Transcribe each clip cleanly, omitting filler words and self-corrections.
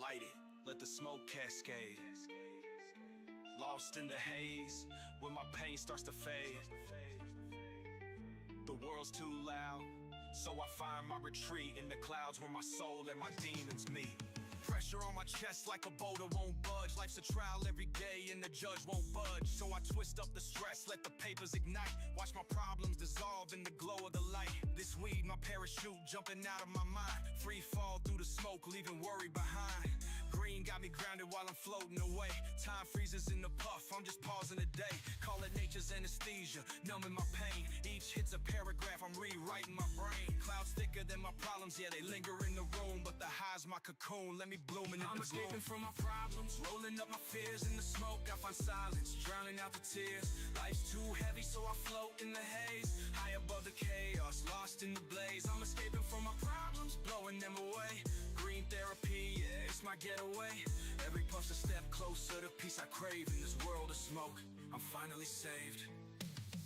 Light it, let the smoke cascade. Lost in the haze, when my pain starts to fade. The world's too loud, so I find my retreat in the clouds where my soul and my demons meet. Pressure on my chest like a boulder won't budge. Life's a trial every day and the judge won't budge. So I twist up the stress, let the papers ignite. Watch my problems dissolve in the glow of the light. This weed, my parachute, jumping out of my mind. Free fall through the smoke, leaving worry behind. Green got me grounded while I'm floating away. Time freezes in the puff, I'm just pausing a day. Call it nature's anesthesia, numbing my pain. Each hit's a paragraph, I'm rewriting my brain. Clouds thicker than my problems, yeah, they linger in the room. But the high's my cocoon, let me bloom in the bloom. I'm escaping from my problems, rolling up my fears. In the smoke, I find silence, drowning out the tears. Life's too heavy, so I float in the haze. High above the chaos, lost in the blaze. I'm escaping from my problems, blowing them away. Green therapy, yeah, it's my getaway. Every puff's a step closer to peace I crave. In this world of smoke, I'm finally saved.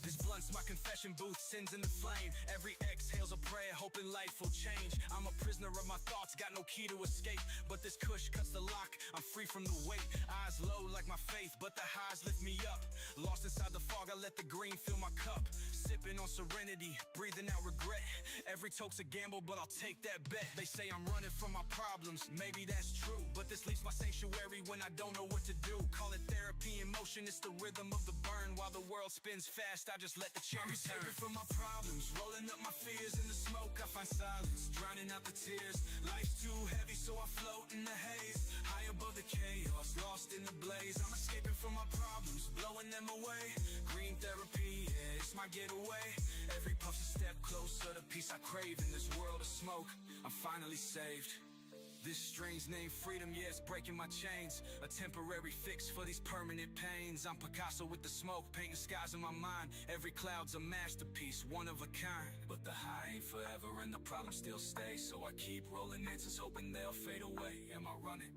This blunt's my confession booth, sins in the flame. Every exhale's a prayer, hoping life will change. I'm a prisoner of my thoughts, got no key to escape. But this kush cuts the lock, I'm free from the weight. Eyes low like my faith, but the highs lift me up. Lost inside the fog, I let the green fill my cup. Sipping on serenity, breathing out regret. Every toke's a gamble, but I'll take that bet. They say I'm running from my problems, maybe that's true. But this leaves my sanctuary when I don't know what to do. Call it therapy in motion, it's the rhythm of the burn. While the world spins fast, I just let the cherries turn. I'm escaping from my problems, rolling up my fears. In the smoke, I find silence, drowning out the tears. Life's too heavy, so I float in the haze. High above the chaos, lost in the blaze. I'm escaping from my problems, blowing them away. Green therapy, yeah, it's my getaway. Every puff's a step closer to peace I crave. In this world of smoke, I'm finally saved. This strange name, freedom, yeah, it's breaking my chains. A temporary fix for these permanent pains. I'm Picasso with the smoke, painting skies in my mind. Every cloud's a masterpiece, one of a kind. But the high ain't forever and the problems still stay. So I keep rolling answers, hoping they'll fade away. Am I running,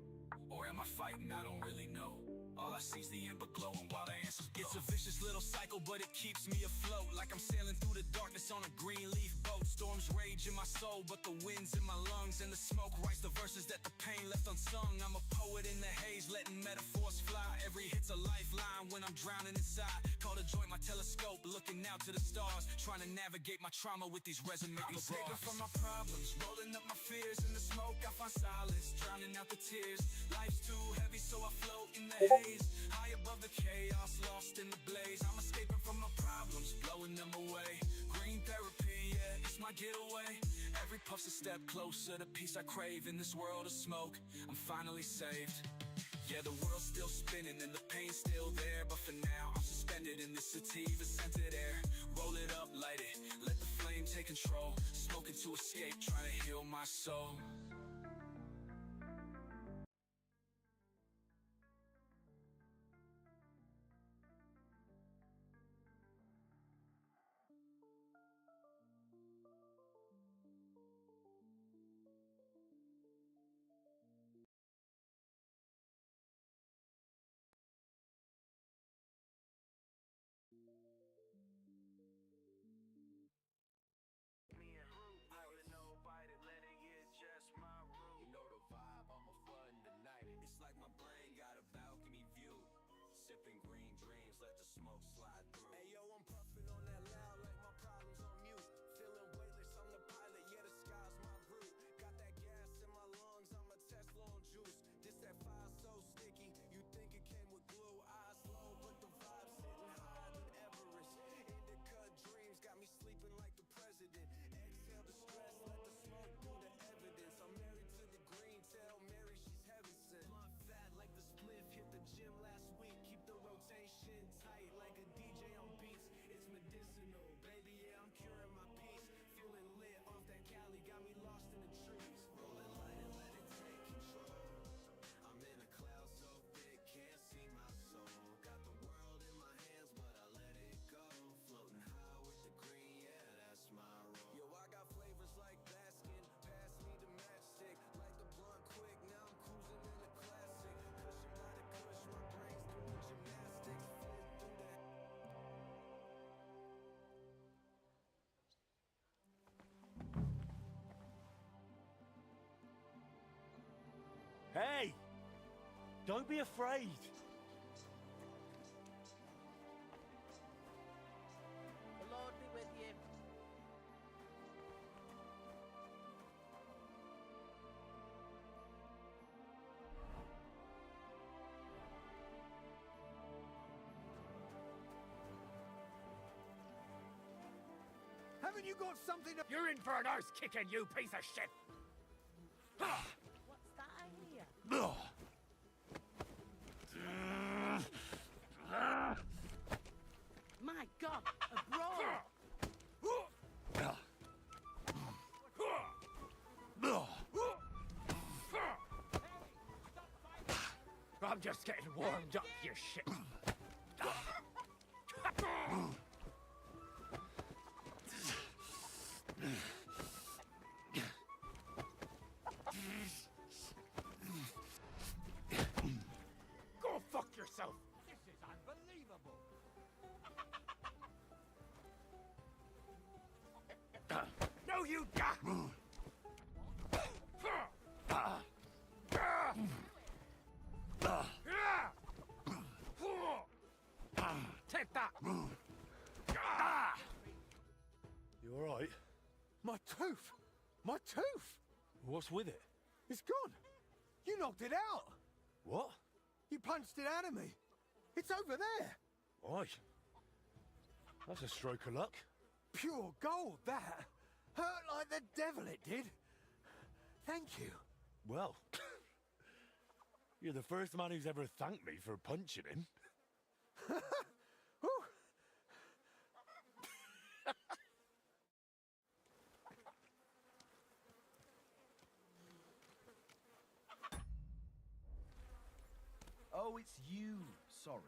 or am I fighting? I don't really know. All I see's the ember glowing while the answers go. It's a vicious little cycle, but it keeps me afloat. Like I'm sailing through the darkness on a green leaf boat. Storms rage in my soul, but the wind's in my lungs. And the smoke writes the verses that the pain left unsung. I'm a poet in the haze, letting metaphors fly. Every hit's a lifeline when I'm drowning inside. Call the joint my telescope, looking out to the stars. Trying to navigate my trauma with these resonating bars. I'm escaping from my problems, rolling up my fears. In the smoke, I find solace, drowning out the tears. Life's too heavy, so I float in the haze. High above the chaos, lost in the blaze. I'm escaping from my problems, blowing them away. Green therapy, yeah, it's my getaway. Every puff's a step closer to peace I crave. In this world of smoke, I'm finally saved. Yeah, the world's still spinning and the pain's still there. But for now, I'm suspended in this sativa-scented air. Roll it up, light it, let the flame take control. Smoking to escape, trying to heal my soul. Sipping green dreams, let the smoke slide through. Hey yo, I'm puffing on that loud like my problems on mute. Feeling weightless, I'm the pilot, yeah the sky's my route. Got that gas in my lungs, I'm a Tesla on juice. This that fire so sticky, you think it came with glue. Eyes low, but the vibe's sitting higher than Everest. Indica dreams got me sleeping like the president. Exhale the stress, let the smoke do the evidence. I'm married to the green, tell Mary she's heaven sent. Blunt fat like the spliff, hit the gym last week. Keep the rotation tight like a DJ Hey! Don't be afraid. The Lord be with you. Haven't you got something to... You're in for an arse kicking, you piece of shit! What's that I hear? My God, a brawl! I'm just getting warmed up, you shit. Go fuck yourself. This is unbelievable. No, you don't. Take that. You alright? My tooth! My tooth! What's with it? It's gone! You knocked it out! What? You punched it out of me! It's over there! Oi. That's a stroke of luck. Pure gold, that! Hurt like the devil it did! Thank you. Well, you're the first man who's ever thanked me for punching him. Whew. Oh, it's you. Sorry.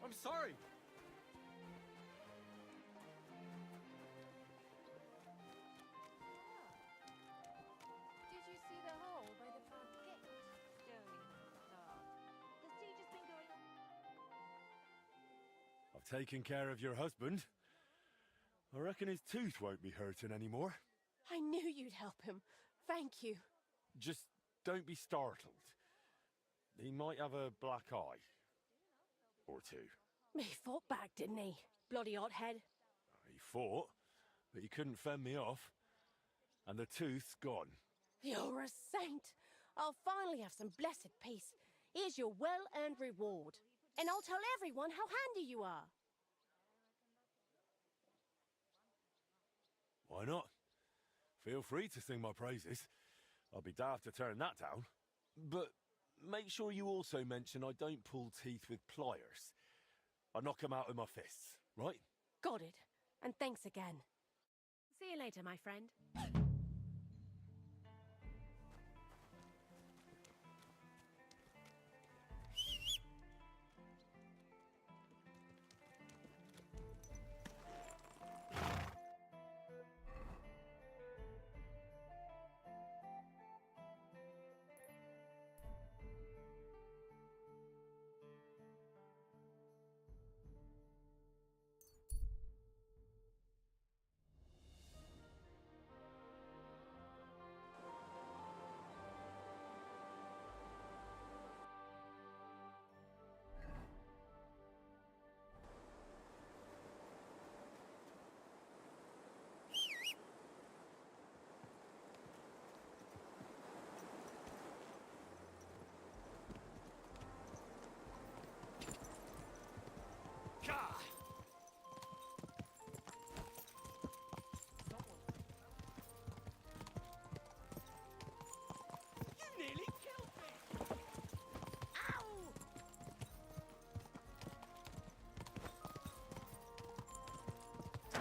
I'm sorry. Did you see the hole by the back gate? Don't even start. The siege has been going on. I've taken care of your husband. I reckon his tooth won't be hurting anymore. I knew you'd help him. Thank you. Just don't be startled. He might have a black eye. Or two. He fought back, didn't he? Bloody hothead. He fought, but he couldn't fend me off. And the tooth's gone. You're a saint. I'll finally have some blessed peace. Here's your well-earned reward. And I'll tell everyone how handy you are. Why not? Feel free to sing my praises. I'll be daft to turn that down. But make sure you also mention I don't pull teeth with pliers. I knock them out with my fists, right? Got it. And thanks again. See you later, my friend.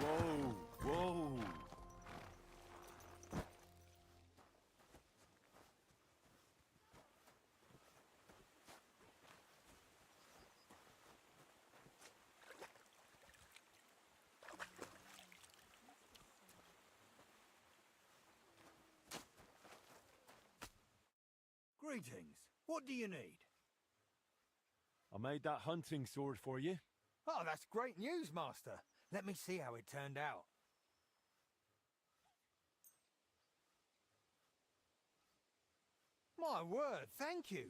Whoa, whoa. Greetings. What do you need? I made that hunting sword for you. Oh, that's great news, Master. Let me see how it turned out. My word, thank you.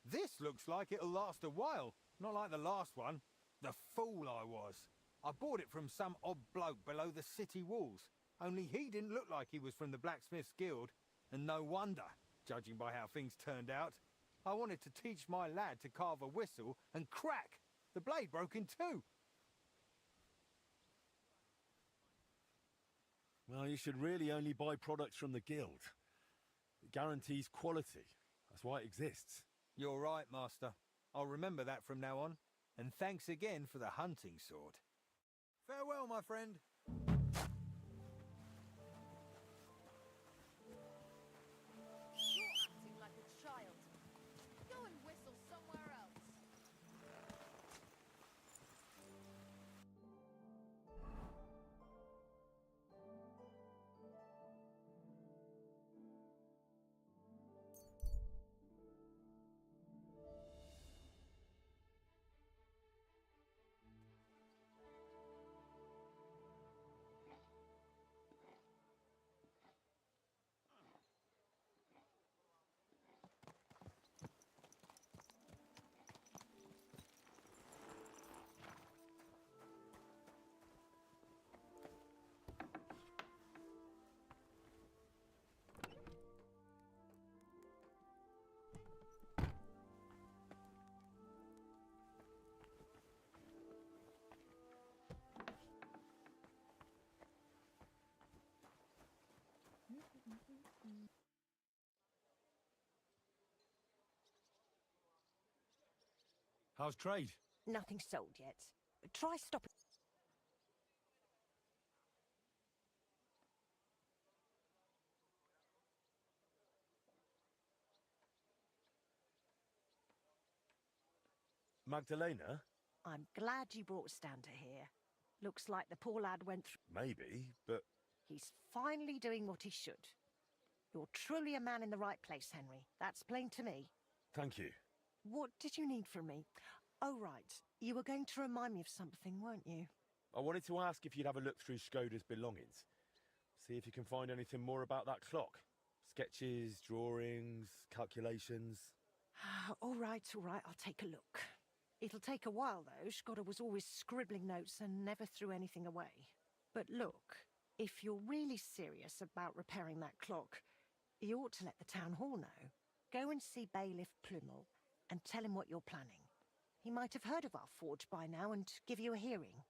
This looks like it'll last a while. Not like the last one. The fool I was. I bought it from some odd bloke below the city walls. Only he didn't look like he was from the Blacksmith's Guild. And no wonder, judging by how things turned out. I wanted to teach my lad to carve a whistle, and crack! The blade broke in two. Well, you should really only buy products from the guild. It guarantees quality. That's why it exists. You're right, Master. I'll remember that from now on. And thanks again for the hunting sword. Farewell, my friend. You're acting like a child. Go and whistle somewhere else. How's trade? Nothing sold yet. Try stopping. Magdalena? I'm glad you brought Stander here. Looks like the poor lad went through. Maybe, but He's finally doing what he should. You're truly a man in the right place, Henry. That's plain to me. thank you. What did you need from me? Oh, right. You were going to remind me of something, weren't you? I wanted to ask if you'd have a look through Skoda's belongings. See if you can find anything more about that clock. Sketches, drawings, calculations. All right, I'll take a look. It'll take a while, though. Skoda was always scribbling notes and never threw anything away. But look, if you're really serious about repairing that clock, you ought to let the town hall know. Go and see Bailiff Plumel and tell him what you're planning. He might have heard of our forge by now and give you a hearing.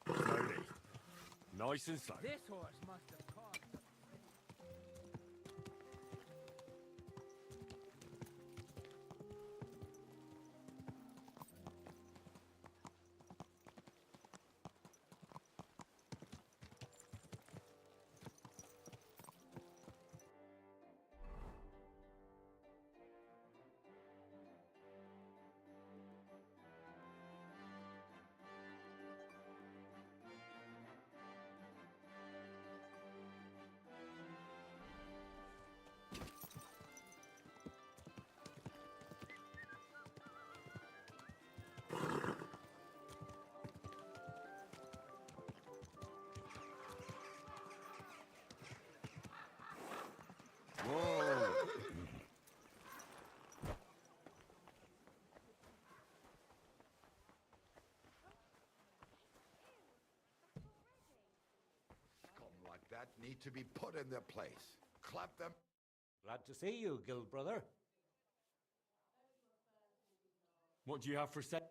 Slowly. Nice and slow. This horse must have cost. need to be put in their place. Clap them. Glad to see you, guild brother. What do you have for sale?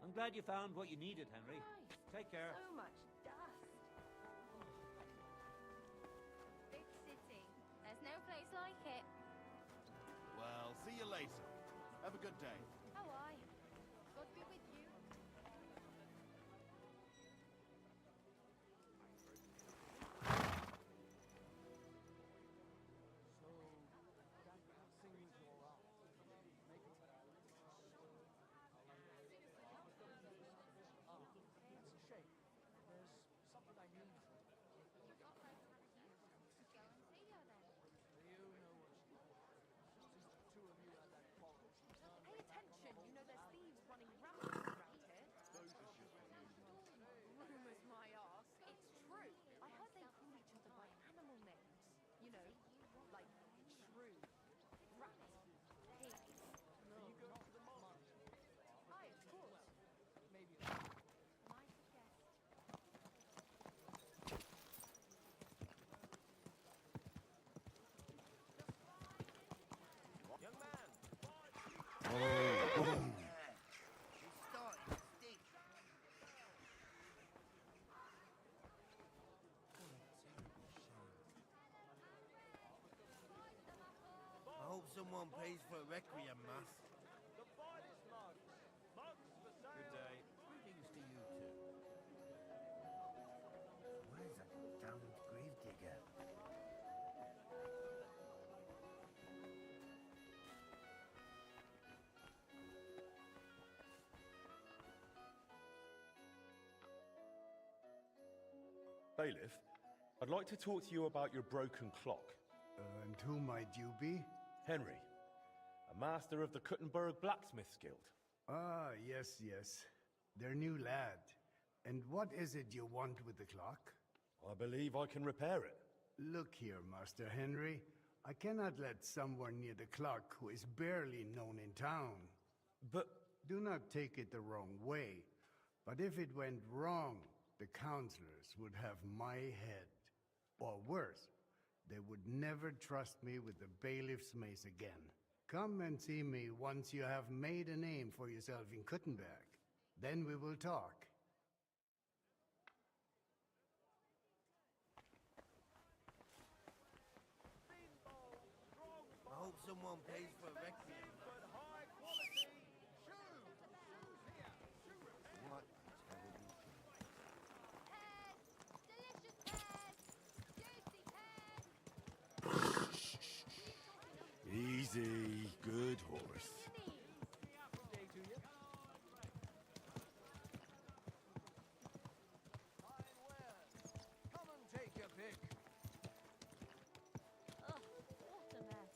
I'm glad you found what you needed, Henry. Christ, Take care. so much dust. Big city. There's no place like it. Well, see you later. Have a good day. Oh, aye. God be with you. Go and see her then. Pay attention, you know there's thieves running rampant around here. Rumours my arse. It's true. I heard they call each other by animal names. You know, like shrew, rat, pig. No, not the mom. Aye, of course. Maybe. Nice guest. Young man! She's starting to stink. I hope someone pays for a requiem mass. Good day. Greetings to you too. Where's that damned gravedigger? Bailiff, I'd like to talk to you about your broken clock. And who might you be? Henry, a master of the Kuttenberg Blacksmiths Guild. Ah, yes. Their new lad. And what is it you want with the clock? I believe I can repair it. Look here, Master Henry. I cannot let someone near the clock who is barely known in town. But Do not take it the wrong way. But if it went wrong, the counselors would have my head. Or worse, they would never trust me with the bailiff's mace again. Come and see me once you have made a name for yourself in Kuttenberg. Then we will talk. I hope someone pays for a requiem mass. Easy, good horse. Come and take your pick. Ugh, what a mess.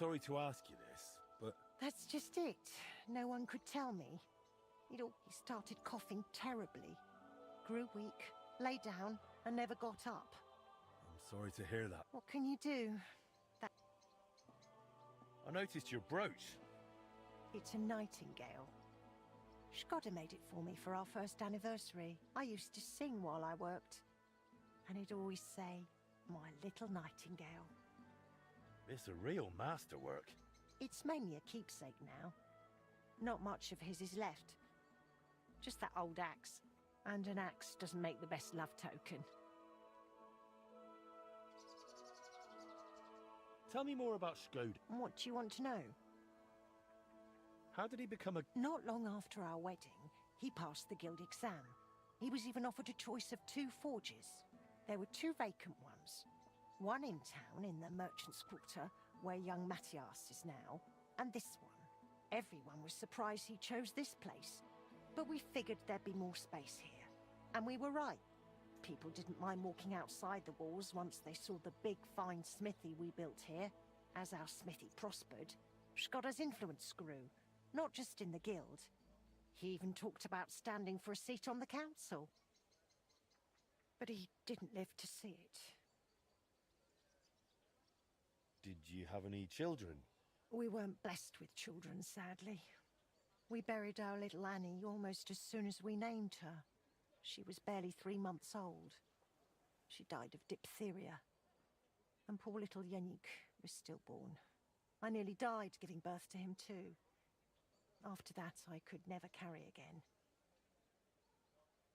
sorry to ask you this, but That's just it. No one could tell me. He started coughing terribly. Grew weak, lay down, and never got up. I'm sorry to hear that. What can you do? I noticed your brooch. It's a nightingale. Skoda made it for me for our first anniversary. I used to sing while I worked. And he'd always say, "My little nightingale." It's a real masterwork. It's mainly a keepsake now. Not much of his is left. Just that old axe. And an axe doesn't make the best love token. Tell me more about Skoda. What do you want to know? How did he become a... Not long after our wedding, he passed the guild exam. He was even offered a choice of 2 forges. There were 2 vacant ones. One in town, in the Merchant's Quarter, where young Matthias is now, and this one. Everyone was surprised he chose this place. But we figured there'd be more space here. And we were right. People didn't mind walking outside the walls once they saw the big, fine smithy we built here. As our smithy prospered, Skoda's influence grew, not just in the guild. He even talked about standing for a seat on the council. But he didn't live to see it. Did you have any children? We weren't blessed with children, sadly. We buried our little Annie almost as soon as we named her. She was barely 3 months old. She died of diphtheria. And poor little Yannick was stillborn. I nearly died giving birth to him too. After that, I could never carry again.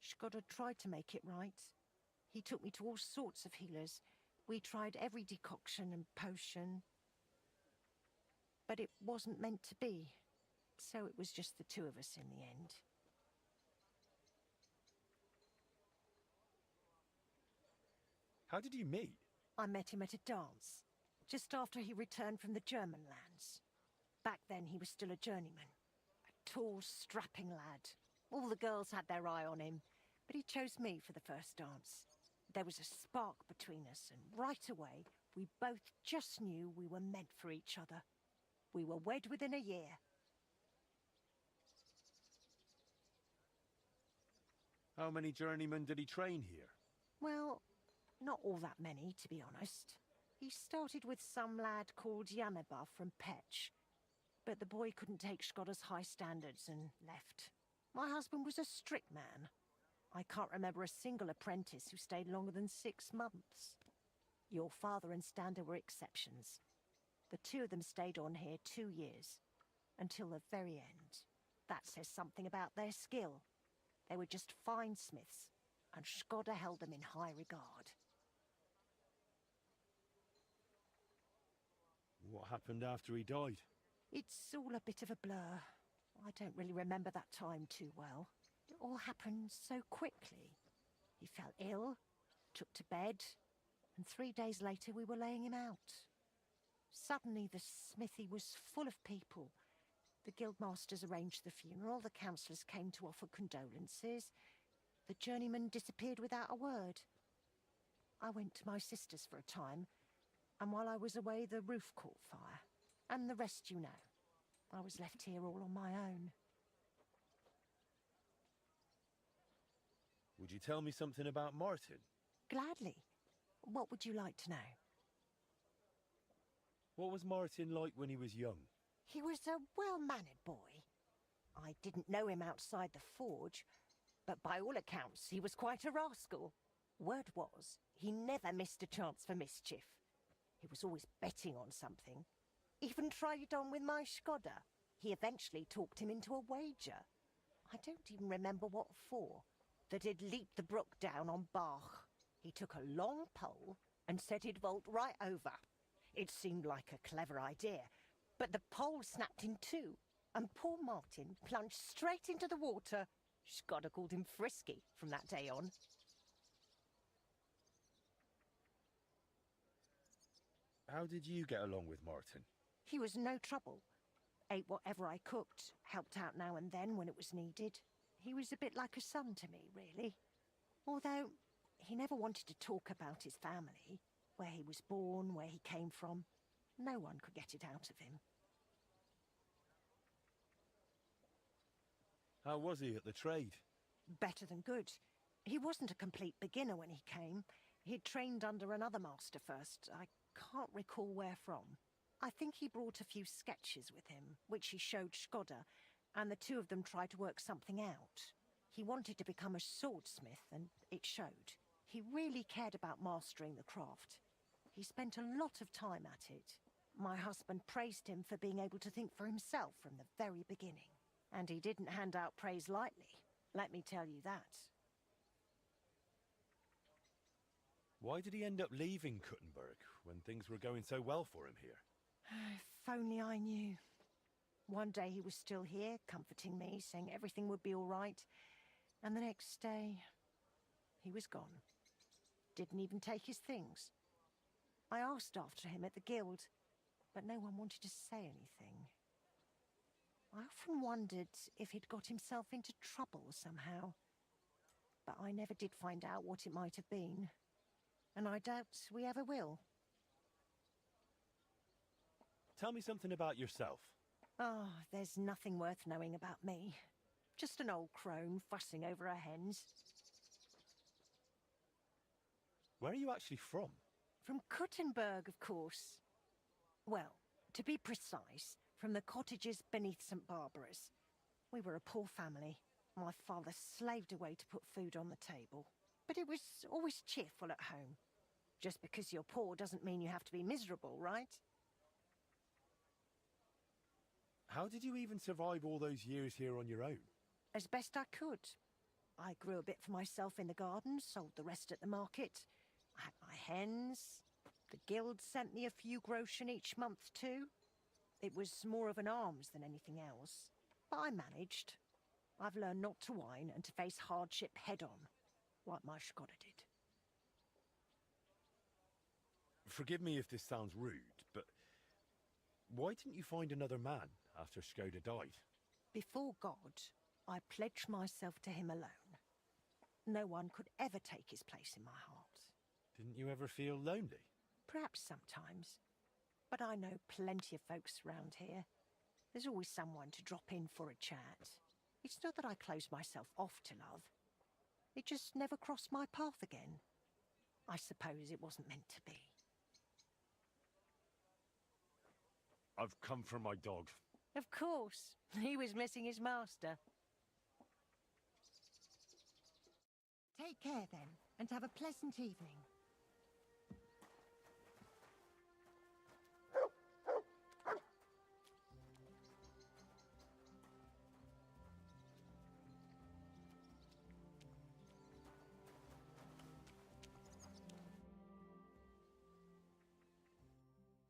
Skoda tried to make it right. He took me to all sorts of healers. We tried every decoction and potion. But it wasn't meant to be. So it was just the 2 of us in the end. How did you meet? I met him at a dance, just after he returned from the German lands. Back then he was still a journeyman. A tall, strapping lad. All the girls had their eye on him, but he chose me for the first dance. There was a spark between us, and right away, we both just knew we were meant for each other. We were wed within a year. How many journeymen did he train here? Well, not all that many, to be honest. He started with some lad called Yaneba from Petch, but the boy couldn't take Skoda's high standards and left. My husband was a strict man. I can't remember a single apprentice who stayed longer than 6 months. Your father and Stander were exceptions. The 2 of them stayed on here 2 years, until the very end. That says something about their skill. They were just fine smiths, and Skoda held them in high regard. What happened after he died? It's all a bit of a blur. I don't really remember that time too well. It all happened so quickly. He fell ill, took to bed, and 3 days later we were laying him out. Suddenly the smithy was full of people. The guildmasters arranged the funeral, the councillors came to offer condolences. The journeyman disappeared without a word. I went to my sister's for a time, and while I was away the roof caught fire. And the rest you know. I was left here all on my own. Would you tell me something about Martin? Gladly. What would you like to know? What was Martin like when he was young? He was a well-mannered boy. I didn't know him outside the forge, but by all accounts he was quite a rascal. Word was, he never missed a chance for mischief. He was always betting on something. Even tried it on with my Skoda. He eventually talked him into a wager. I don't even remember what for. That he'd leap the brook down on Bach. He took a long pole and said he'd vault right over. It seemed like a clever idea, but the pole snapped in 2, and poor Martin plunged straight into the water. Skoda called him Frisky from that day on. How did you get along with Martin? He was no trouble. Ate whatever I cooked, helped out now and then when it was needed. He was a bit like a son to me, really. Although, he never wanted to talk about his family, where he was born, where he came from. No one could get it out of him. How was he at the trade? Better than good. He wasn't a complete beginner when he came. He'd trained under another master first. I can't recall where from. I think he brought a few sketches with him, which he showed Skoda, and the two of them tried to work something out. He wanted to become a swordsmith, and it showed. He really cared about mastering the craft. He spent a lot of time at it. My husband praised him for being able to think for himself from the very beginning. And he didn't hand out praise lightly, let me tell you that. Why did he end up leaving Kuttenberg when things were going so well for him here? If only I knew. One day he was still here, comforting me, saying everything would be all right. And the next day, he was gone. Didn't even take his things. I asked after him at the guild, but no one wanted to say anything. I often wondered if he'd got himself into trouble somehow. But I never did find out what it might have been. And I doubt we ever will. Tell me something about yourself. Oh, there's nothing worth knowing about me. Just an old crone fussing over her hens. Where are you actually from? From Kuttenberg, of course. Well, to be precise, from the cottages beneath St. Barbara's. We were a poor family. My father slaved away to put food on the table. But it was always cheerful at home. Just because you're poor doesn't mean you have to be miserable, right? How did you even survive all those years here on your own? As best I could. I grew a bit for myself in the garden, sold the rest at the market. I had my hens. The guild sent me a few groschen each month too. It was more of an alms than anything else. But I managed. I've learned not to whine and to face hardship head-on, like my Skoda did. Forgive me if this sounds rude, but why didn't you find another man after Skoda died? Before God, I pledged myself to him alone. No one could ever take his place in my heart. Didn't you ever feel lonely? Perhaps sometimes. But I know plenty of folks around here. There's always someone to drop in for a chat. It's not that I closed myself off to love. It just never crossed my path again. I suppose it wasn't meant to be. I've come for my dog. Of course. He was missing his master. Take care then, and have a pleasant evening.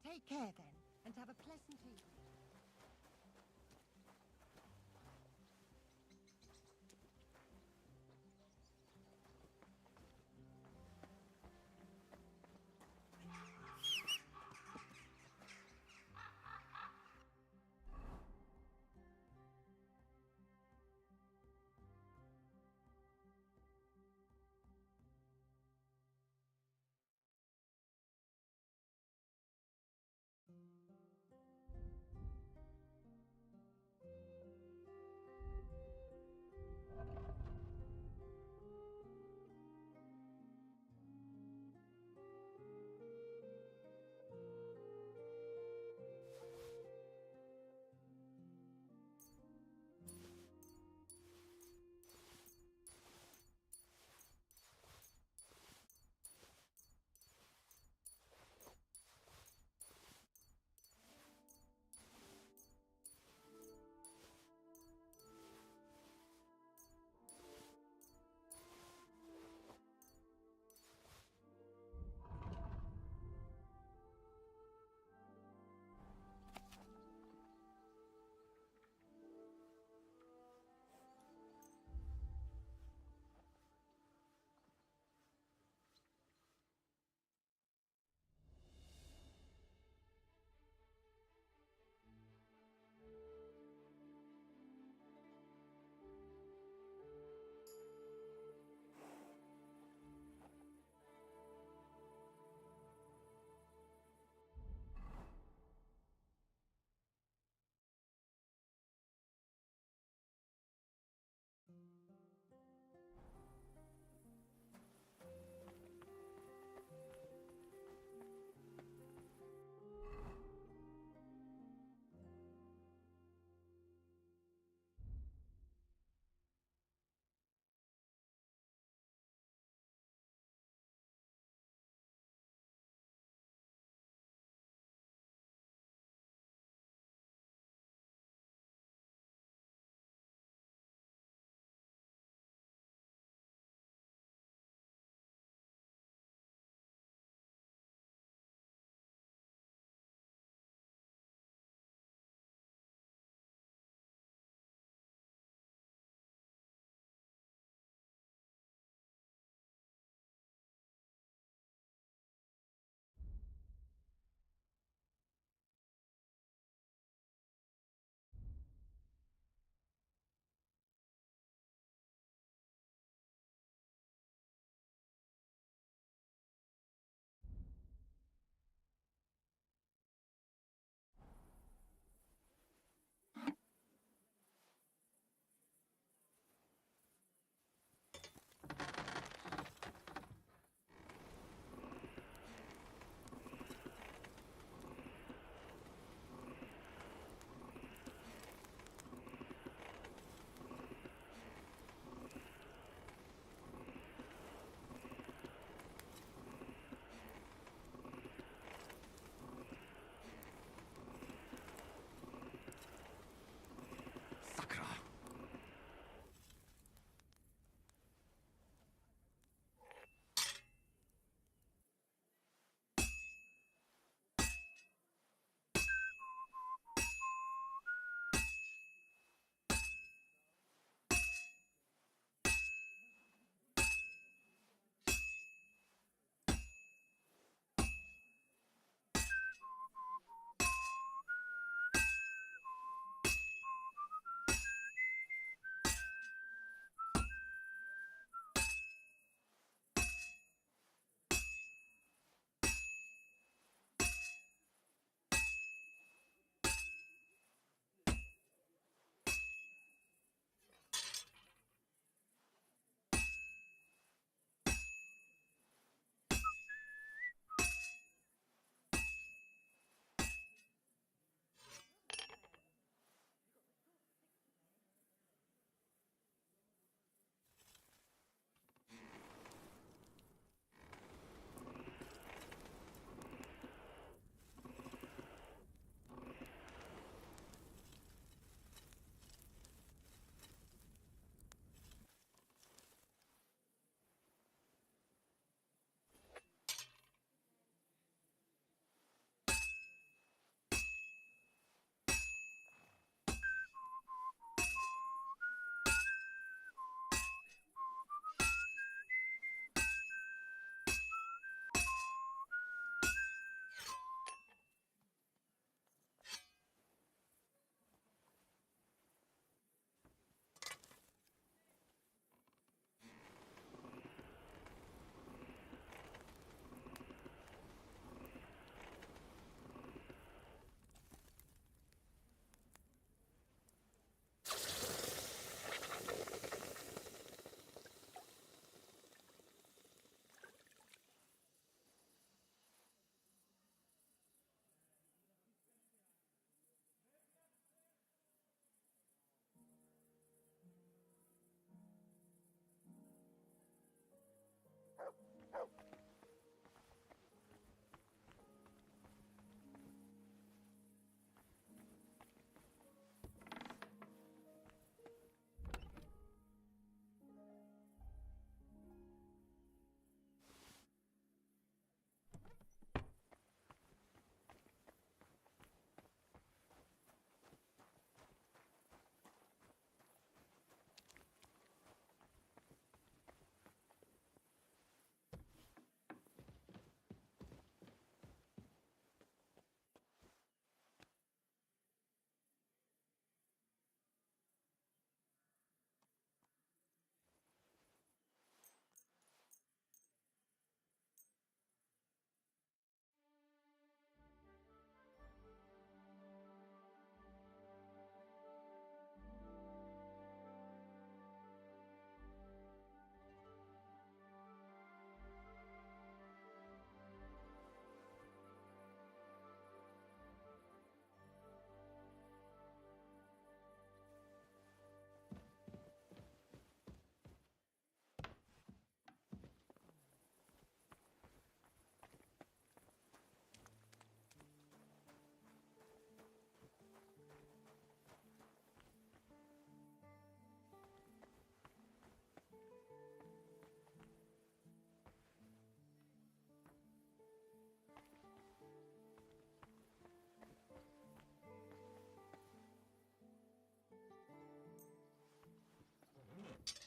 Take care then, and have a pleasant evening.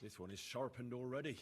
This one is sharpened already.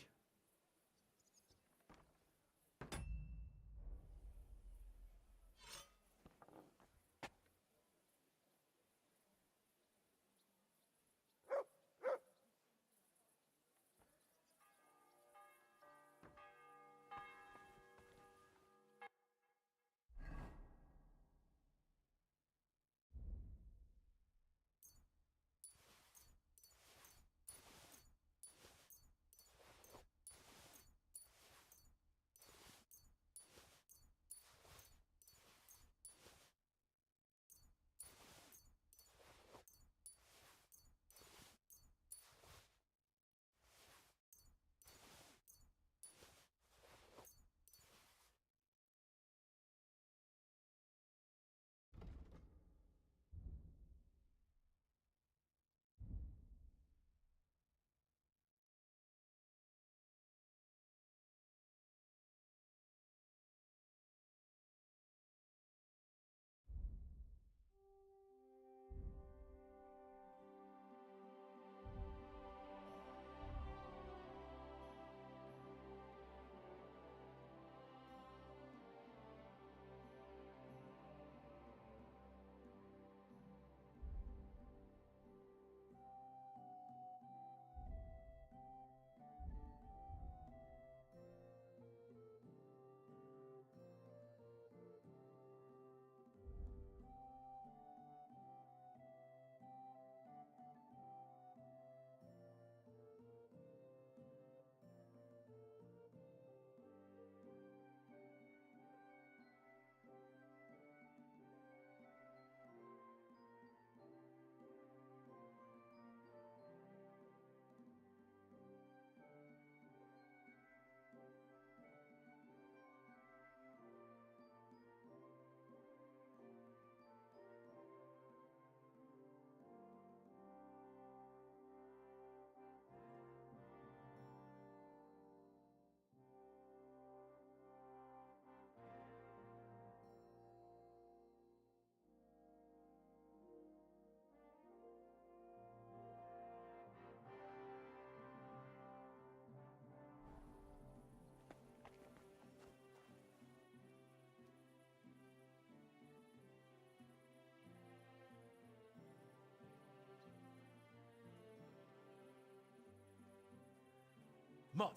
Mutt,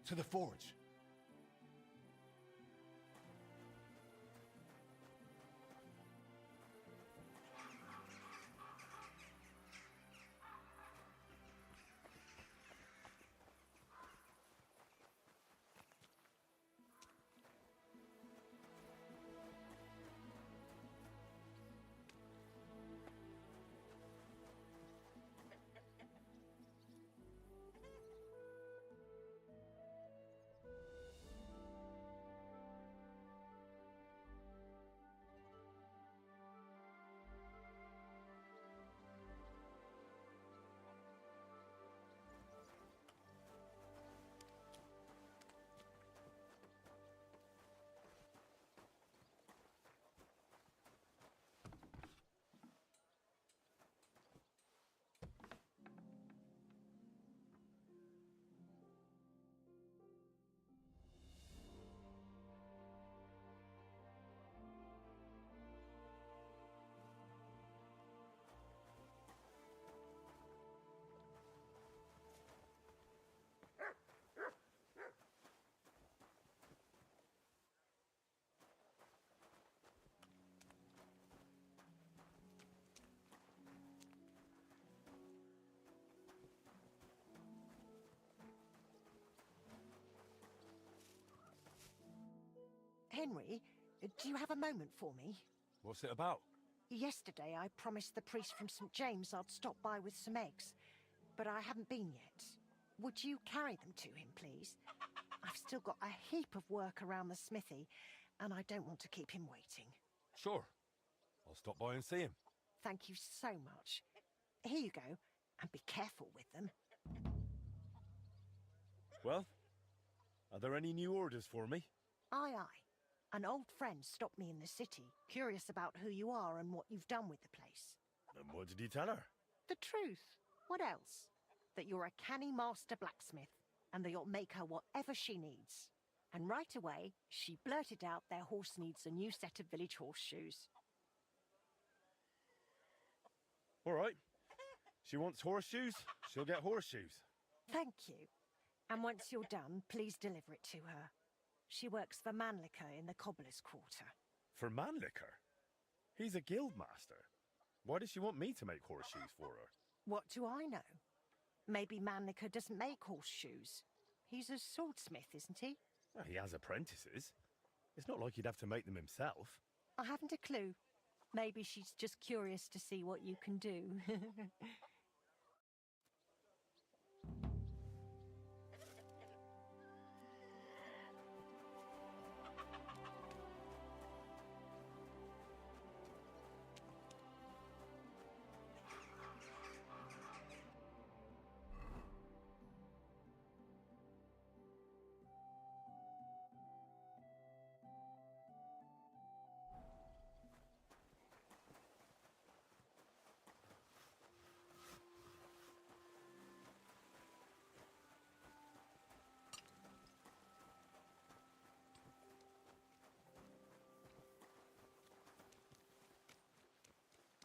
to the forge. Henry, do you have a moment for me? What's it about? Yesterday I promised the priest from St. James I'd stop by with some eggs, but I haven't been yet. Would you carry them to him, please? I've still got a heap of work around the smithy, and I don't want to keep him waiting. Sure. I'll stop by and see him. Thank you so much. Here you go, and be careful with them. Well, are there any new orders for me? Aye, aye. An old friend stopped me in the city, curious about who you are and what you've done with the place. And what did you tell her? The truth. What else? that you're a canny master blacksmith and that you'll make her whatever she needs. And right away, she blurted out their horse needs a new set of village horseshoes. All right. She wants horseshoes, she'll get horseshoes. Thank you. And once you're done, please deliver it to her. She works for Manlicker in the Cobbler's Quarter. For Manlicker? He's a guild master. Why does she want me to make horseshoes for her? What do I know? Maybe Manlicker doesn't make horseshoes. He's a swordsmith, isn't he? Well, he has apprentices. It's not like he'd have to make them himself. I haven't a clue. Maybe she's just curious to see what you can do.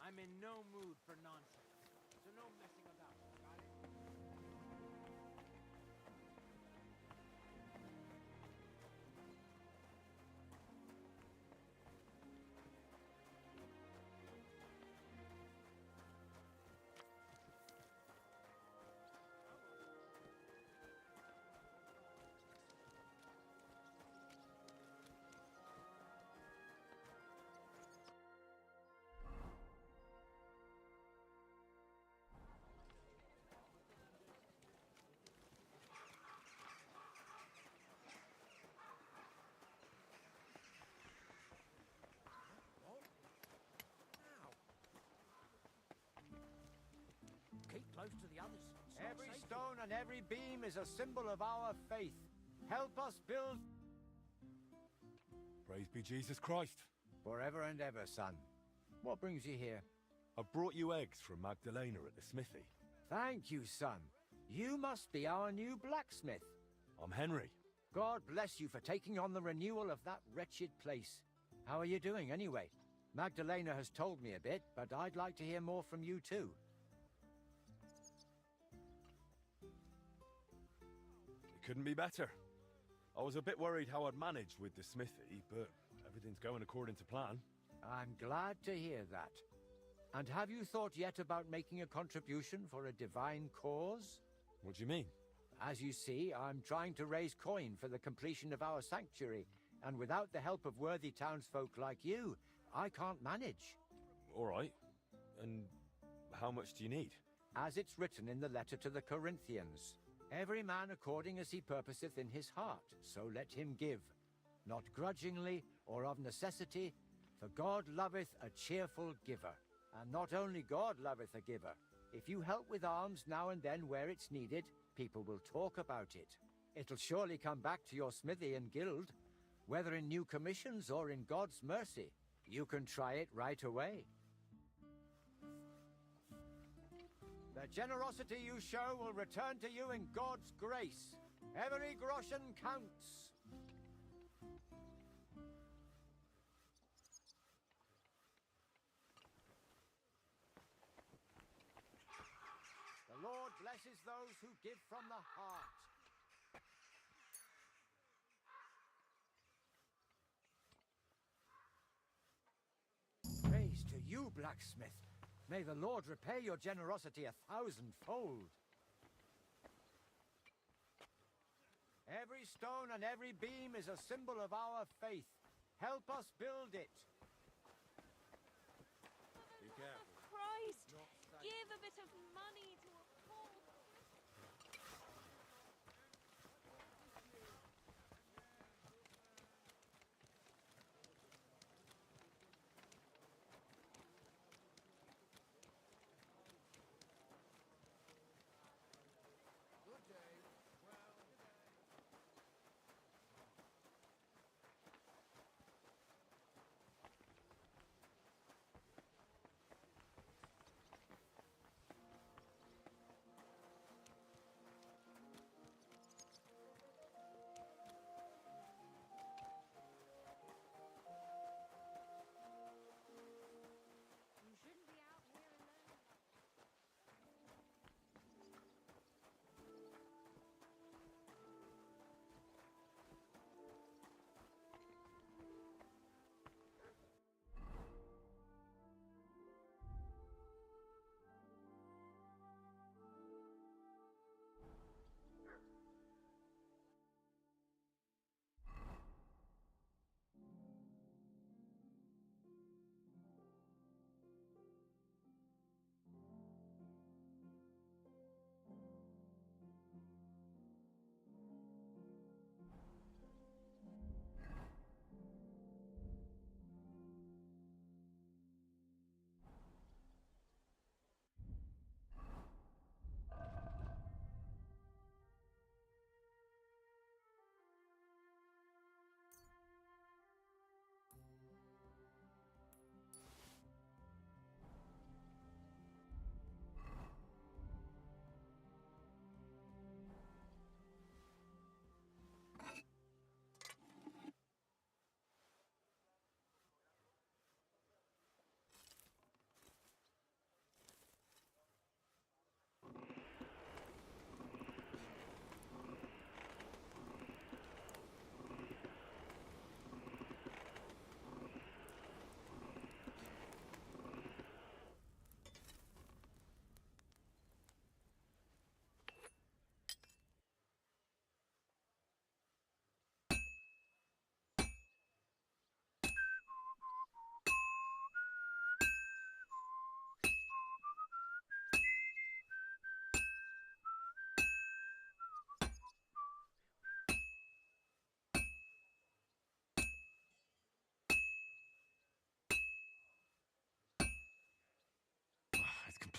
I'm in no mood for nonsense, so no messing about, got it? Keep close to the others. It's not Every safe. stone and every beam is a symbol of our faith. Help us build Praise be Jesus Christ. forever and ever, son. What brings you here? I've brought you eggs from Magdalena at the smithy. Thank you, son. You must be our new blacksmith. I'm Henry. God bless you for taking on the renewal of that wretched place. How are you doing, anyway? Magdalena has told me a bit, but I'd like to hear more from you, too. It couldn't be better. I was a bit worried how I'd manage with the smithy, but everything's going according to plan. I'm glad to hear that. And have you thought yet about making a contribution for a divine cause? What do you mean? As you see, I'm trying to raise coin for the completion of our sanctuary, and without the help of worthy townsfolk like you, I can't manage. All right. And how much do you need? As it's written in the letter to the Corinthians, every man according as he purposeth in his heart, so let him give, not grudgingly or of necessity, for God loveth a cheerful giver. And not only God loveth a giver. If you help with alms now and then where it's needed, people will talk about it. It'll surely come back to your smithy and guild, whether in new commissions or in God's mercy. You can try it right away. The generosity you show will return to you in God's grace. Every groschen counts. The Lord blesses those who give from the heart. Praise to you, blacksmith. May the Lord repay your generosity 1,000-fold. Every stone and every beam is a symbol of our faith. Help us build it. Be careful. Christ! Give a bit of money to a poor...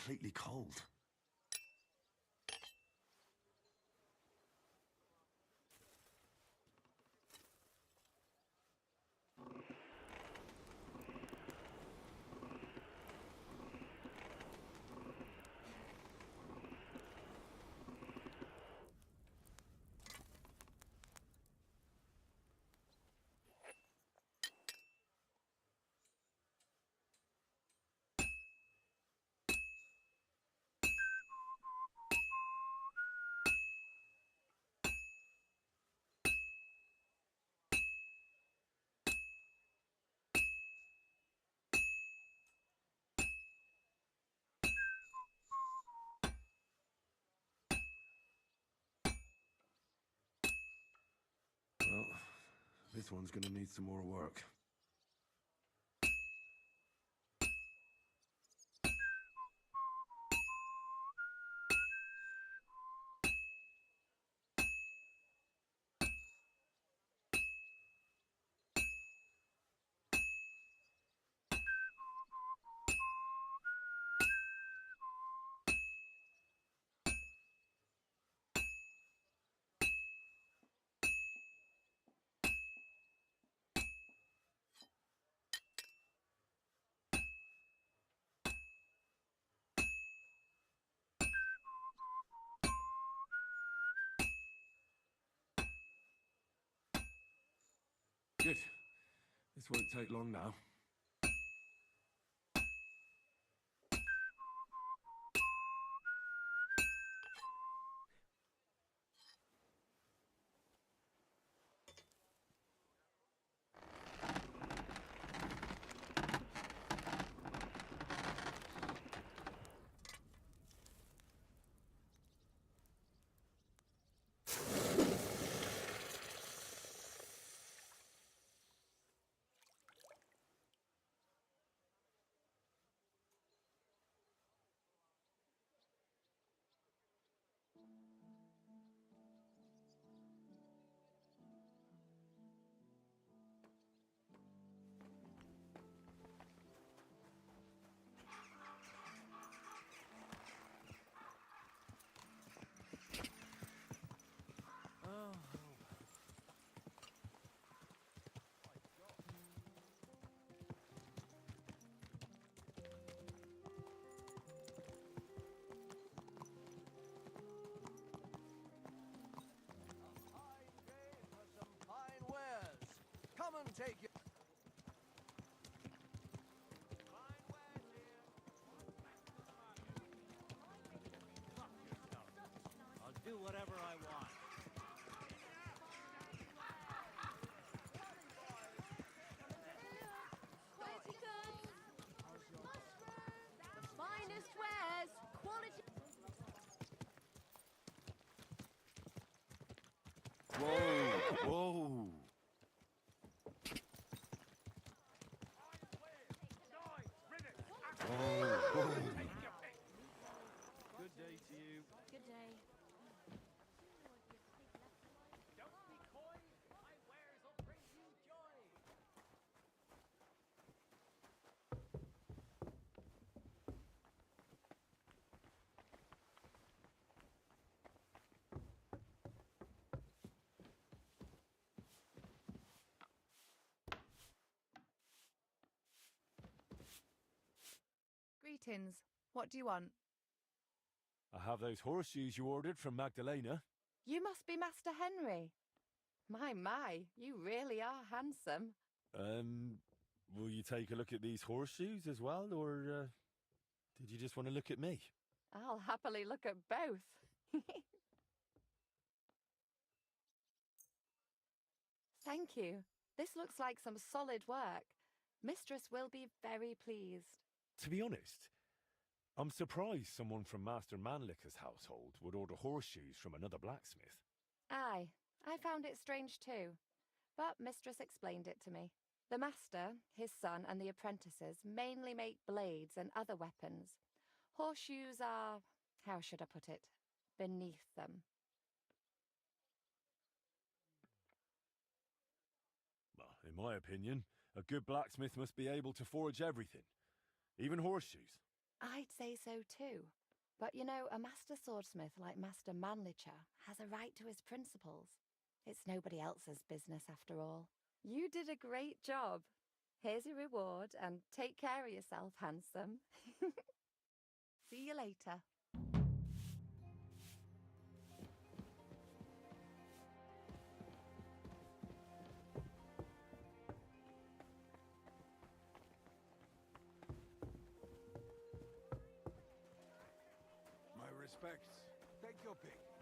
completely cold. Well, this one's gonna need some more work. Good. This won't take long now. Come and take your... I'll do whatever I want. The finest wares, quality. Whoa! Whoa! Good day to you. Good day. Don't be coy. My wares will bring you joy. Greetings. What do you want? I have those horseshoes you ordered from Magdalena. You must be Master Henry. My, you really are handsome. Will you take a look at these horseshoes as well, or did you just want to look at me? I'll happily look at both. Thank you. This looks like some solid work. Mistress will be very pleased. To be honest, I'm surprised someone from Master Manlicker's household would order horseshoes from another blacksmith. Aye, I found it strange too. But Mistress explained it to me. The master, his son, and the apprentices mainly make blades and other weapons. Horseshoes are, how should I put it, beneath them. Well, in my opinion, a good blacksmith must be able to forge everything, even horseshoes. I'd say so too. But you know, a master swordsmith like Master Manlicher has a right to his principles. It's nobody else's business after all. You did a great job. Here's your reward, and take care of yourself, handsome. See you later. My respects. Take your pick.